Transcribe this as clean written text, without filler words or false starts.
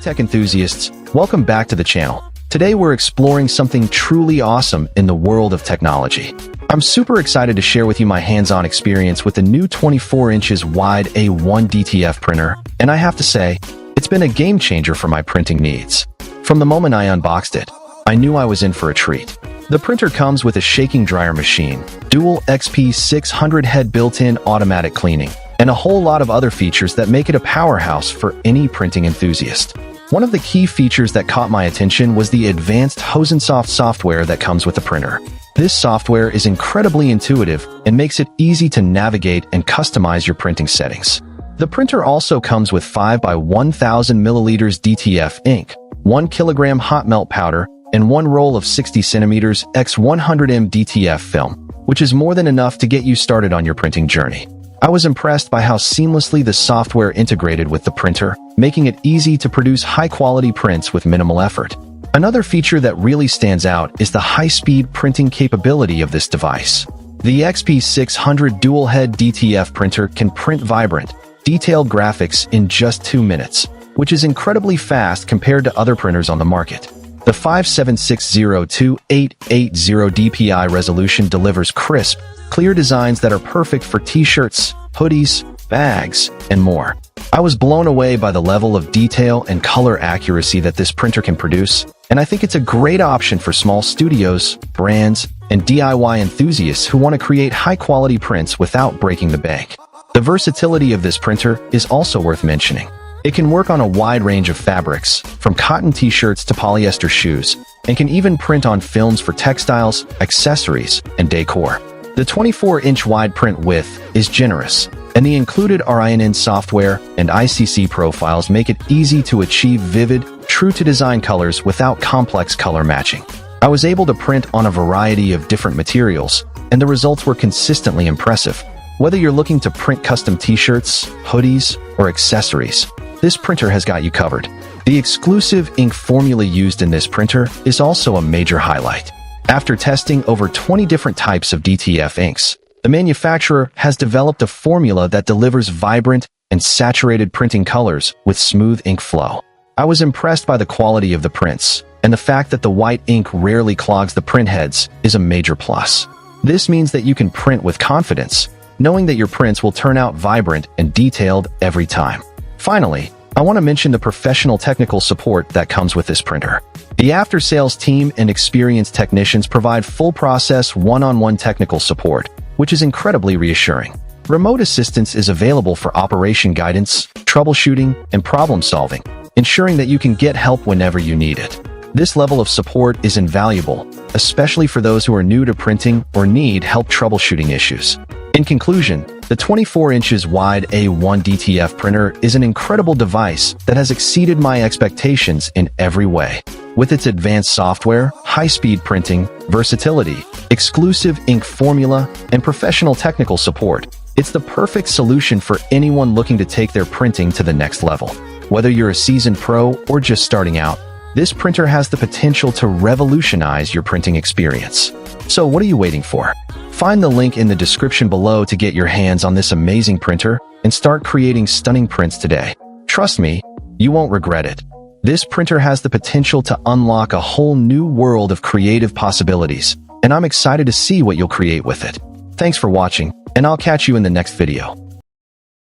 Tech enthusiasts, welcome back to the channel. Today we're exploring something truly awesome in the world of technology. I'm super excited to share with you my hands-on experience with the new 24 inches wide A1 DTF printer, and I have to say, it's been a game changer for my printing needs. From the moment I unboxed it, I knew I was in for a treat. The printer comes with a shaking dryer machine, dual XP600 head built-in automatic cleaning, and a whole lot of other features that make it a powerhouse for any printing enthusiast. One of the key features that caught my attention was the advanced SYLCYS software that comes with the printer. This software is incredibly intuitive and makes it easy to navigate and customize your printing settings. The printer also comes with 5 by 1000 milliliters DTF ink, 1 kilogram hot melt powder, and 1 roll of 60 centimeters x 100mm DTF film, which is more than enough to get you started on your printing journey. I was impressed by how seamlessly the software integrated with the printer, making it easy to produce high-quality prints with minimal effort. Another feature that really stands out is the high-speed printing capability of this device. The XP600 dual-head DTF printer can print vibrant, detailed graphics in just 2 minutes, which is incredibly fast compared to other printers on the market. The 57602-880 dpi resolution delivers crisp, clear designs that are perfect for t-shirts, hoodies, bags, and more. I was blown away by the level of detail and color accuracy that this printer can produce, and I think it's a great option for small studios, brands, and DIY enthusiasts who want to create high-quality prints without breaking the bank. The versatility of this printer is also worth mentioning. It can work on a wide range of fabrics, from cotton t-shirts to polyester shoes, and can even print on films for textiles, accessories, and decor. The 24-inch wide print width is generous, and the included RINN software and ICC profiles make it easy to achieve vivid, true-to-design colors without complex color matching. I was able to print on a variety of different materials, and the results were consistently impressive. Whether you're looking to print custom t-shirts, hoodies, or accessories, this printer has got you covered. The exclusive ink formula used in this printer is also a major highlight. After testing over 20 different types of DTF inks, the manufacturer has developed a formula that delivers vibrant and saturated printing colors with smooth ink flow. I was impressed by the quality of the prints, and the fact that the white ink rarely clogs the printheads is a major plus. This means that you can print with confidence, knowing that your prints will turn out vibrant and detailed every time. Finally, I want to mention the professional technical support that comes with this printer. The after-sales team and experienced technicians provide full process one-on-one technical support, which is incredibly reassuring. Remote assistance is available for operation guidance, troubleshooting, and problem-solving, ensuring that you can get help whenever you need it. This level of support is invaluable, especially for those who are new to printing or need help troubleshooting issues. In conclusion, the 24 inches wide A1 DTF printer is an incredible device that has exceeded my expectations in every way. With its advanced software, high-speed printing, versatility, exclusive ink formula, and professional technical support, it's the perfect solution for anyone looking to take their printing to the next level. Whether you're a seasoned pro or just starting out, this printer has the potential to revolutionize your printing experience. So what are you waiting for? Find the link in the description below to get your hands on this amazing printer and start creating stunning prints today. Trust me, you won't regret it. This printer has the potential to unlock a whole new world of creative possibilities, and I'm excited to see what you'll create with it. Thanks for watching, and I'll catch you in the next video.